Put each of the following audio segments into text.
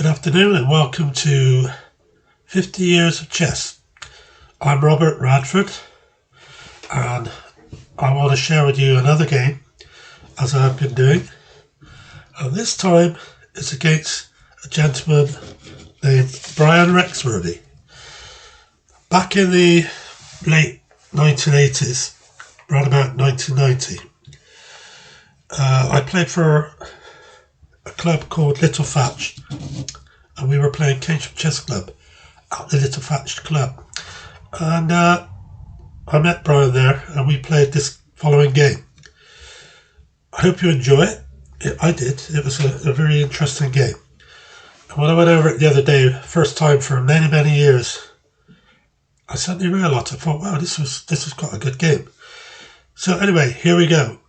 Good afternoon and welcome to 50 Years of Chess. I'm Robert Radford and I want to share with you another game as I've been doing, and this time it's against a gentleman named Brian Rexworthy. Back in the late 1980s, around about 1990, I played for a club called Little Thatch, and we were playing Keynsham Chess Club at the Little Thatch Club, and I met Brian there and we played this following game. I hope you enjoy it. I did. It was a very interesting game, and when I went over it the other day, first time for many years, I suddenly realised, I thought, wow, this was quite a good game. So anyway, here we go.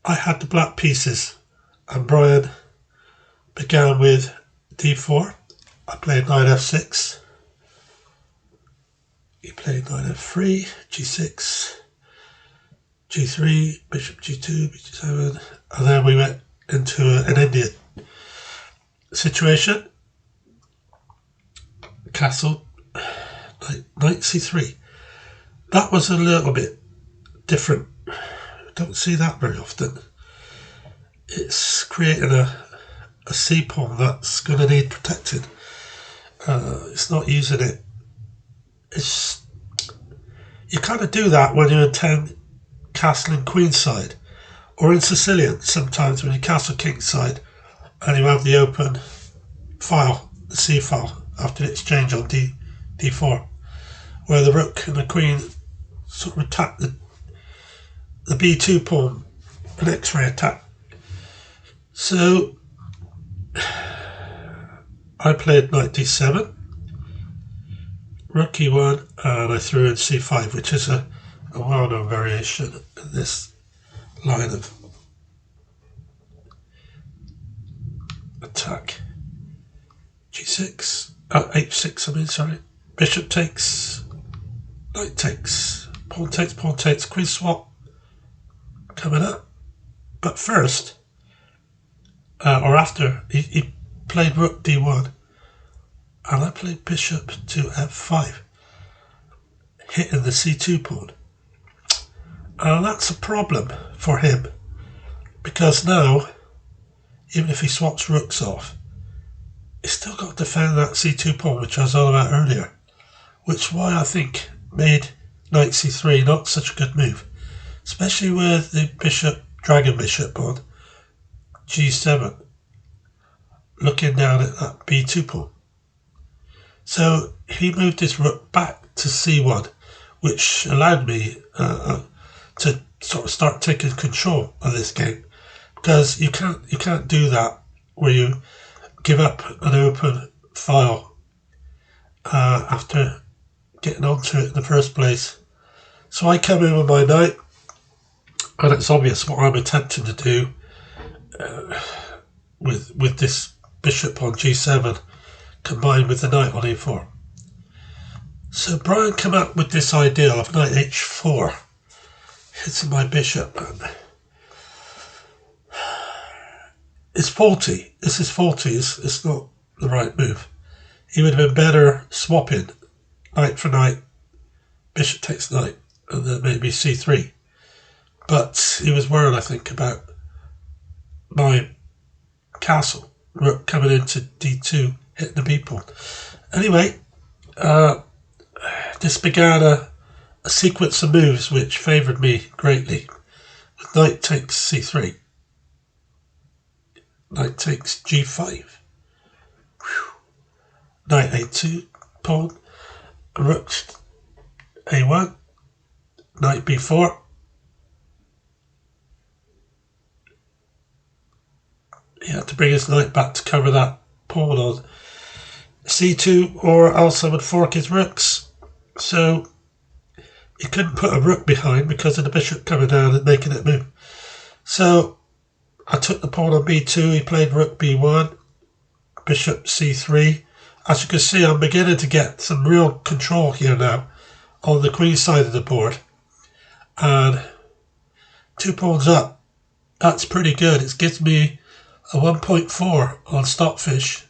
I had the black pieces and Brian began with d4. I played knight f6. He played knight f3, g6, g3, bishop g2, b7, and then we went into an Indian situation. Castle, knight c3. That was a little bit different. I don't see that very often. It's creating a c pawn that's going to need protected. It's not using it. You kind of do that when you intend castling queenside, or in Sicilian sometimes when you castle kingside and you have the open file, the c file, after the exchange on d4, where the rook and the queen sort of attack the b2 pawn, an x-ray attack. So I played knight d7, rook e1, and I threw in c5, which is a well-known variation in this line of attack. g6, h6, bishop takes, knight takes, pawn takes, queen swap coming up. But first, or after, he played rook d1 and I played bishop to f5, hitting the c2 pawn. And that's a problem for him, because now, even if he swaps rooks off, he's still got to defend that c2 pawn, which I was on about earlier, which is why I think made knight c3 not such a good move, especially with the dragon bishop on g7, looking down at that b2 pawn. So he moved his rook back to c1, which allowed me to sort of start taking control of this game, because you can't do that where you give up an open file after getting onto it in the first place. So I come in with my knight, and it's obvious what I'm attempting to do with this bishop on g7 combined with the knight on e4. So Brian came up with this idea of knight h4, hitting my bishop. It's faulty. This is faulty. It's not the right move. He would have been better swapping knight for knight, bishop takes knight, and then maybe c3. But he was worried, I think, about my castle, rook coming into d2, hitting the b pawn. Anyway, this began a sequence of moves which favoured me greatly. Knight takes c3, knight takes g5, knight a2 pawn, rook a1, knight b4, he had to bring his knight back to cover that pawn on c2, or else I would fork his rooks. So he couldn't put a rook behind because of the bishop coming down and making it move. So I took the pawn on b2, he played rook b1, bishop c3. As you can see, I'm beginning to get some real control here now on the queen side of the board. And 2 pawns up, that's pretty good. It gives me a 1.4 on Stockfish,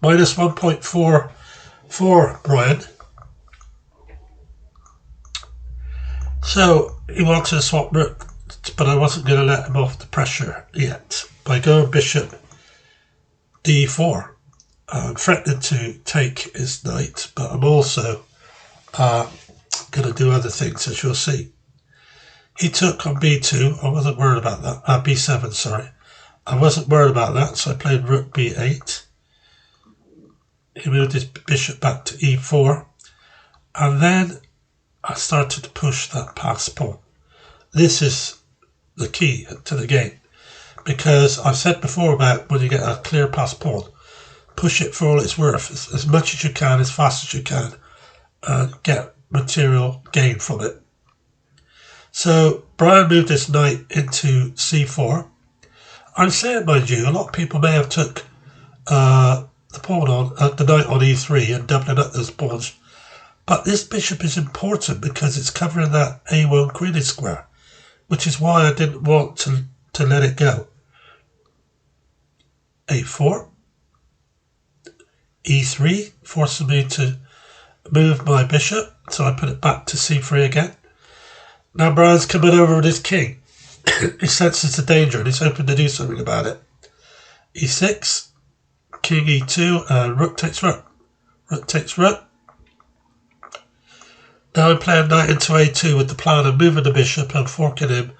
minus 1.44 Brian. So he wanted to swap rook, but I wasn't going to let him off the pressure yet by going bishop d4. I'm threatening to take his knight, but I'm also going to do other things, as you'll see. He took on b2. I wasn't worried about that. B7, sorry. I wasn't worried about that, so I played rook b8. He moved his bishop back to e4. And then I started to push that passed pawn. This is the key to the game, because I've said before about when you get a clear passed pawn, push it for all it's worth, as much as you can, as fast as you can, and get material gain from it. So Brian moved his knight into c4. I'm saying, mind you, a lot of people may have took the pawn on the knight on e3 and doubling up those pawns, but this bishop is important because it's covering that a1 queening square, which is why I didn't want to let it go. a4, e3, forcing me to move my bishop, so I put it back to c3 again. Now Brian's coming over with his king. He senses the danger and he's hoping to do something about it. e6, king e2, and rook takes rook. Rook takes rook. Now I'm playing knight into a2 with the plan of moving the bishop and forking him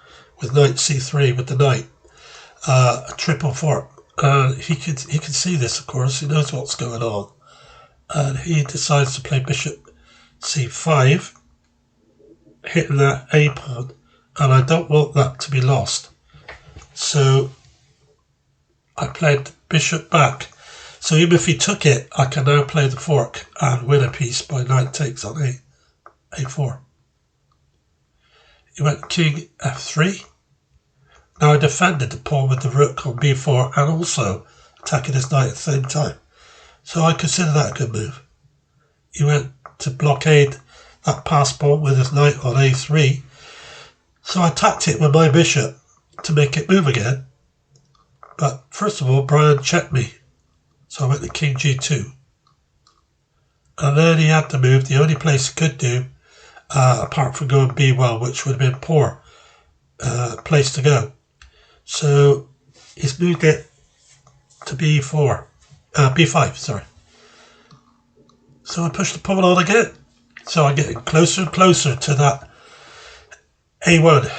with knight c3 with the knight. A triple fork. He can see this, of course. He knows what's going on. And he decides to play bishop c5, hitting that a pawn. And I don't want that to be lost. So I played bishop back. So even if he took it, I can now play the fork and win a piece by knight takes on a4. He went king f3. Now I defended the pawn with the rook on b4 and also attacking his knight at the same time. So I consider that a good move. He went to blockade that passed pawn with his knight on a3. So I attacked it with my bishop to make it move again. But first of all, Brian checked me. So I went to king g2. And then he had to move the only place he could do, apart from going b1, which would have been poor place to go. So he's moved it to b5, sorry. So I pushed the pawn on again. So I'm getting closer and closer to that a1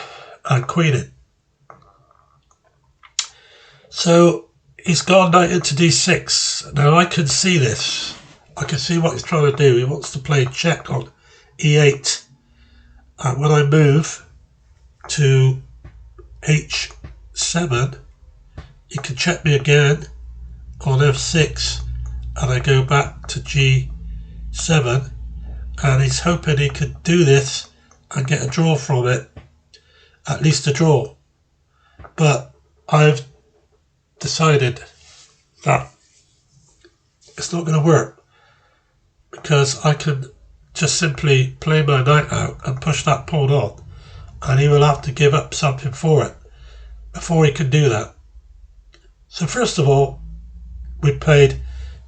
and queening. So he's gone knight into d6. Now I can see this. I can see what he's trying to do. He wants to play check on e8. And when I move to h7, he can check me again on f6. And I go back to g7. And he's hoping he could do this and get a draw from it. At least a draw. But I've decided that it's not going to work, because I can just simply play my knight out and push that pawn on, and he will have to give up something for it before he can do that. So first of all, we played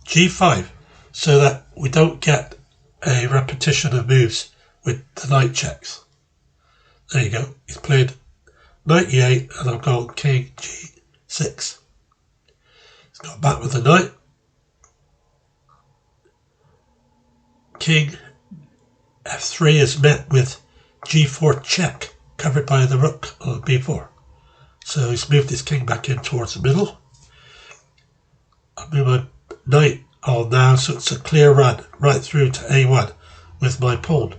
g5 so that we don't get a repetition of moves with the knight checks. There you go. He's played knight e8 and I've gone king g6. He's got back with the knight. King f3 is met with g4 check, covered by the rook on b4. So he's moved his king back in towards the middle. I move my knight on now, so it's a clear run right through to a1 with my pawn.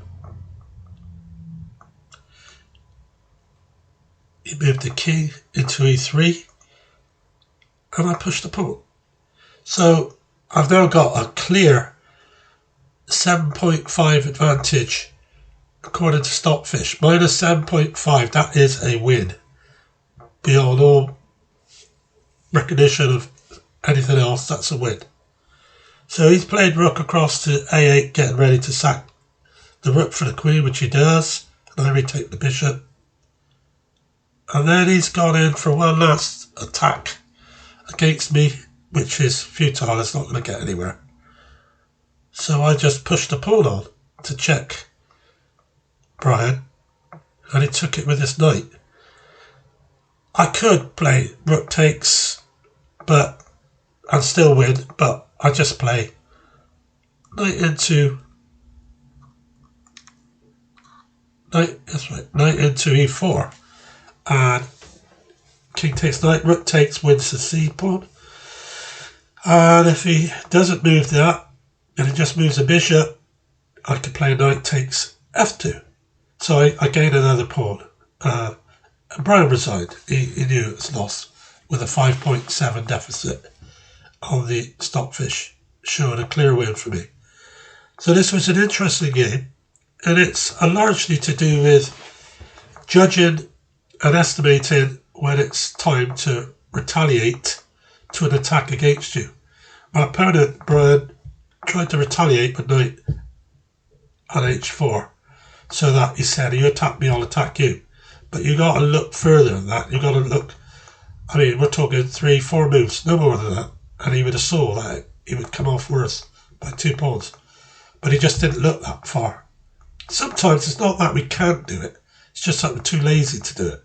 He moved the king into e3 and I pushed the pawn. So I've now got a clear 7.5 advantage according to Stockfish. Minus 7.5, that is a win. Beyond all recognition of anything else, that's a win. So he's played rook across to a8, getting ready to sack the rook for the queen, which he does. And I retake the bishop. And then he's gone in for one last attack against me, which is futile. It's not going to get anywhere. So I just pushed the pawn on to check Brian, and he took it with his knight. I could play rook takes, and still win, but I just play knight into e4, and king takes knight, rook takes wins the c pawn, and if he doesn't move that and he just moves a bishop, I can play knight takes f2. So I gain another pawn. And Brian resigned. He knew it was lost with a 5.7 deficit on the Stockfish, showing a clear win for me. So this was an interesting game, and it's largely to do with judging and estimating when it's time to retaliate to an attack against you. My opponent, Brian, tried to retaliate with knight on h4, so that he said, you attack me, I'll attack you. But you got to look further than that. You got to look, I mean, we're talking 3-4 moves, no more than that. And he would have saw that he would come off worse by 2 pawns. But he just didn't look that far. Sometimes it's not that we can't do it. It's just that we're too lazy to do it.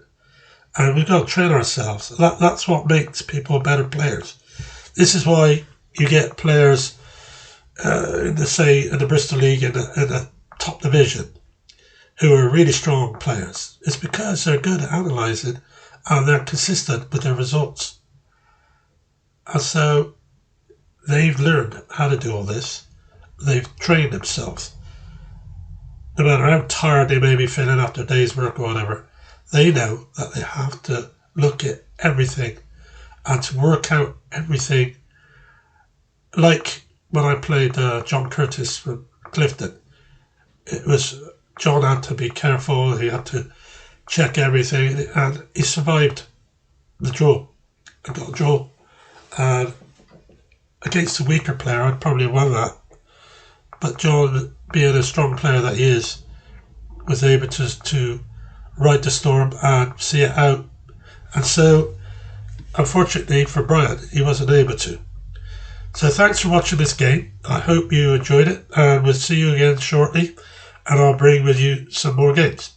And we've got to train ourselves. That's what makes people better players. This is why you get players in the Bristol League in the top division who are really strong players. It's because they're good at analysing and they're consistent with their results. And so they've learned how to do all this. They've trained themselves. No matter how tired they may be feeling after a day's work or whatever, they know that they have to look at everything and to work out everything. Like when I played John Curtis from Clifton, it was John had to be careful, he had to check everything, and he survived the draw. I got a draw. And against a weaker player, I'd probably won that. But John, being a strong player that he is, was able to ride the storm and see it out. And so, unfortunately for Brian, he wasn't able to. So thanks for watching this game. I hope you enjoyed it, and we'll see you again shortly, and I'll bring with you some more games.